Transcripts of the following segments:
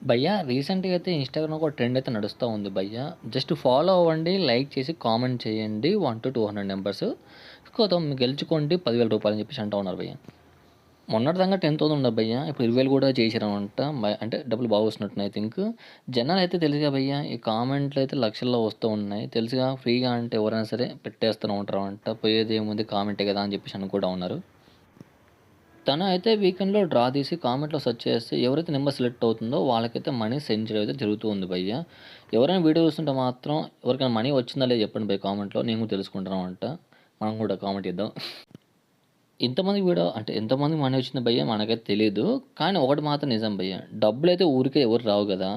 భయ్యా రీసెంట్‌గా అయితే ఇన్‌స్టాగ్రామ్‌లో ఒక ట్రెండ్ అయితే నడుస్తా ఉంది భయ్యా. జస్ట్ ఫాలో అవ్వండి, లైక్ చేసి కామెంట్ చేయండి 1-200 నంబర్స్. ఖతం గెలుచుకోండి రూ. 10,000 అని చెప్పేసి అంటా ఉన్నారు భయ్యా. మొన్నటిదాకా 10,000 ఉండదు భయ్యా. ఇప్పుడు 20,000 కూడా చేసిర్రనమాట. అంటే డబ్బులు బాగా వస్తున్నట్టున్నాయి ఐ థింక్. జనాలైతే తెలుసుగా భయ్యా ఈ కామెంట్లు అయితే లక్షల్లో వస్తూ ఉన్నాయి. తెలుసుగా ఫ్రీగా అంటే ఎవరైనా సరే పెట్టేస్తూనే ఉంటారనమాట. పోయేదేముంది కామెంటే కదా అని చెప్పేసి అనుకుంటా ఉన్నారు. తను అయితే వీకెండ్‌లో డ్రా తీసి కామెంట్‌లో సెర్చ్ చేస్తే ఎవరైతే నంబర్ సెలెక్ట్ అవుతుందో వాళ్ళకైతే మనీ సెండ్ చేయడం అయితే జరుగుతూ ఉంది భయ్య. ఎవరైనా వీడియో చూస్తుంటే మాత్రం ఎవరికైనా మనీ వచ్చిందా లేదా చెప్పండి భయ్ కామెంట్‌లో. నేను కూడా తెలుసుకుంటున్నామంట. మనం కూడా కామెంట్ ఇద్దాం. ఇంతమందికి వీడియో అంటే ఎంతమందికి మనీ వచ్చింది భయ్య మనకైతే తెలీదు. కానీ ఒకటి మాత్రం నిజం భయ్య. డబ్బులైతే ఊరికే ఎవరు రావు గదా!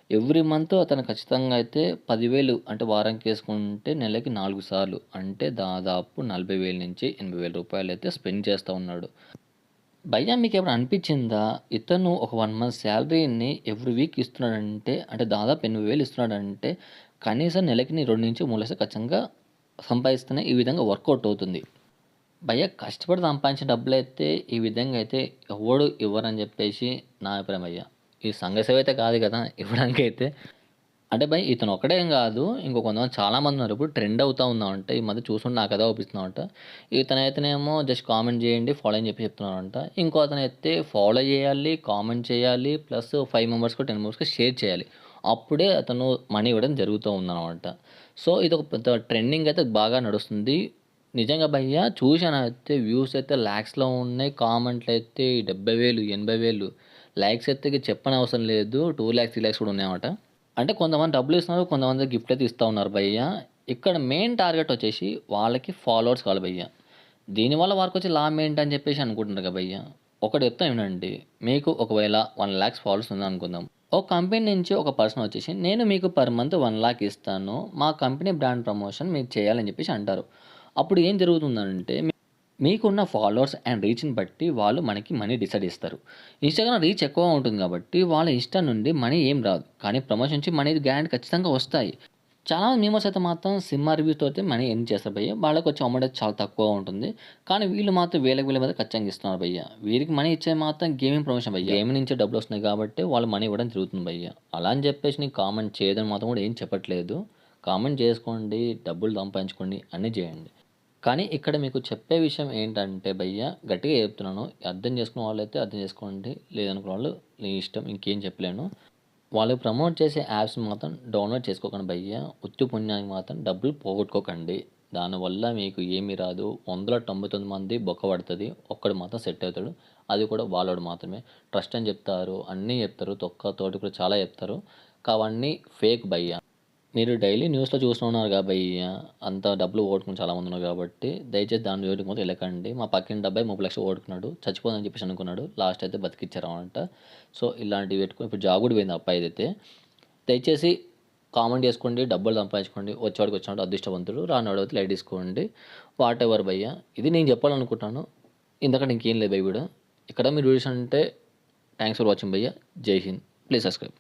ఎవ్రీ మంత్ అతను ఖచ్చితంగా అయితే 10,000 అంటే వారానికేసుకుంటే నెలకి 4 సార్లు అంటే దాదాపు 40,000-80,000 రూపాయలైతే స్పెండ్ చేస్తా ఉన్నాడు. భయ్యా మీకెప్పుడైనా అనిపిచ్చిందా? ఇతను ఒక 1 మంత్ సాలరీని ఎవ్రీ వీక్ ఇస్తున్నాడంటే, అంటే దాదాపు 8,000 ఇస్తున్నాడంటే, కనీసం నెలకి 2-3 లక్షలు ఖచ్చితంగా సంపాదిస్తేనే ఈ విధంగా వర్కౌట్ అవుతుంది. భయ్యా కష్టపడి సంపాదించిన డబ్బులైతే ఈ విధంగా అయితే ఎవ్వడు ఇవ్వరని చెప్పేసి నా అభిప్రాయం భయ్యా. ఈ సంఘ సేవ అయితే కాదు కదా! ఇవ్వడానికైతే. అంటే భయ్ ఇతను ఒక్కడేం గాదు. ఇంకో కొంతమంది చాలామందున్నారు. ఇప్పుడు ట్రెండ్ అవుతా ఉందంట. ఈ మధ్య చూస్తుంటే నాకదే అవుపిస్తుందంట. ఇతనైతేనేమో జస్ట్ కామెంట్ జేయండి, ఫాలో అని చెప్పి చెప్తున్నాడంట. ఇంకో అతనైతే ఫాలో జేయాలి, కామెంట్ చేయాలి, ప్లస్ 5 మెంబర్స్‌కో, 10 మెంబర్స్‌కో షేర్ చేయాలి. అప్పుడే అతను మనీ ఇవ్వడం జరుగుతూ ఉందనమాట. సో, ఇదొక పెద్ద ట్రెండింగ్ అయితే బాగా నడుస్తుంది. నిజంగా భయ్యా చూశానైతే వ్యూస్ అయితే లాక్స్‌లో ఉన్నాయి. కామెంట్‌లయితే 70,000, 80,000 లైక్స్ అయితే ఇక చెప్పనవసరం లేదు. 2,00,000, 3,00,000 కూడా ఉన్నాయన్నమాట. అంటే కొంతమంది డబ్బులిస్తున్నారు. కొంతమంది గిఫ్ట్ అయితే ఇస్తా ఉన్నారు భయ్య. ఇక్కడ మెయిన్ టార్గెట్ వచ్చేసి వాళ్ళకి ఫాలోవర్స్ కావాలి భయ్య. దీనివల్ల వారికొచ్చే లాభం ఏంటని చెప్పేసి అనుకుంటున్నారు కదా భయ్య. ఒకటి చెప్తా వినండి. మీకు ఒకవేళ 1,00,000 ఫాలోవర్స్ ఉందనుకుందాం. ఒక కంపెనీ నుంచి ఒక పర్సన్ వచ్చేసి నేను మీకు పర్ మంత్ 1,00,000 ఇస్తాను. మా కంపెనీ బ్రాండ్ ప్రమోషన్ మీరు చేయాలని చెప్పేసి అంటారు. అప్పుడు ఏం జరుగుతుందంటే మీకున్న ఫాలోవర్స్ అండ్ రీచ్‌ని బట్టి వాళ్ళు మనకి మనీ డిసైడ్ చేస్తారు. ఇన్‌స్టాగ్రామ్ రీచ్ ఎక్కువ ఉంటుంది కాబట్టి వాళ్ళ ఇన్‌స్టా నుండి మనీ ఏం రాదు. కానీ ప్రమోషన్ నుంచి మనీ గ్యారంటీ ఖచ్చితంగా వస్తాయి. చాలామంది మీమర్స్ అయితే మాత్రం సినిమా రివ్యూతో అయితే మనీ ఎర్న్ చేస్తారు భయ్య. వాళ్ళకొచ్చే అమౌంట్ అయితే చాలా తక్కువగా ఉంటుంది. కానీ వీళ్ళు మాత్రం వేలకు వేల మీద ఖచ్చితంగా ఇస్తున్నారు భయ్య. వీరికి మనీ ఇచ్చేది మాత్రం గేమింగ్ ప్రమోషన్ భయ్య. గేమింగ్ నుంచే డబ్బులొస్తున్నాయి కాబట్టి వాళ్ళు మనీ ఇవ్వడం జరుగుతుంది భయ్య. అలా అని చెప్పేసి నేను కామెంట్ చేయదని మాత్రం కూడా ఏం చెప్పట్లేదు. కామెంట్ చేసుకోండి, డబ్బులు సంపాదించుకోండి, అన్నీ చేయండి. కానీ ఇక్కడ మీకు చెప్పే విషయం ఏంటంటే భయ్య గట్టిగా చెప్తున్నాను. అర్థం చేసుకునే వాళ్ళైతే అర్థం చేసుకోండి. లేదనుకున్న వాళ్ళు నీ ఇష్టం ఇంకేం చెప్పలేను. వాళ్ళు ప్రమోట్ చేసే యాప్స్ మాత్రం డౌన్లోడ్ చేసుకోకండి భయ్య. ఉత్తి పుణ్యానికి మాత్రం డబ్బులు పోగొట్టుకోకండి. దానివల్ల మీకు ఏమీ రాదు. 199 మంది బొక్క పడతది. ఒక్కడు మాత్రం సెట్ అవుతాడు. అది కూడా వాళ్ళోడు మాత్రమే. ట్రస్ట్ అని చెప్తారు. అన్నీ చెప్తారు. తొక్క తోటి కూడా చాలా చెప్తారు. అవన్నీ ఫేక్ భయ్య. మీరు డైలీ న్యూస్‌లో చూస్తూ ఉన్నారుగా భయ్య. అంత డబ్బులు పోగొట్టుకుని చాలామంది ఉన్నారు కాబట్టి, దయచేసి దాని జోలికి మాత్రం వెళ్ళకండి. మా పక్కింటి అబ్బాయి 30,00,000 పోగొట్టుకున్నాడు. చచ్చిపోదని చెప్పేసి అనుకున్నాడు. లాస్ట్ అయితే బతికిచ్చారనమాట. సో, ఇలాంటివి పెట్టుకొని ఇప్పుడు జాబ్ కూడా పోయింది ఆ అబ్బాయిదైతే. దయచేసి కామెంట్ చేసుకోండి, డబ్బులు సంపాదించుకోండి. వచ్చేవాడికి వచ్చినట్టు అదృష్టవంతుడు. రానోడైతే లైట్ తీసుకోండి. వాటెవర్ భయ్య. ఇది నేను చెప్పాలనుకుంటున్నాను. ఇంతకంటే ఇంకేం లేదు భయ్య వీడియో. ఇక్కడ మీరు చూసుంటే థాంక్స్ ఫర్ వాచింగ్ భయ్య. జై హింద్. Please subscribe.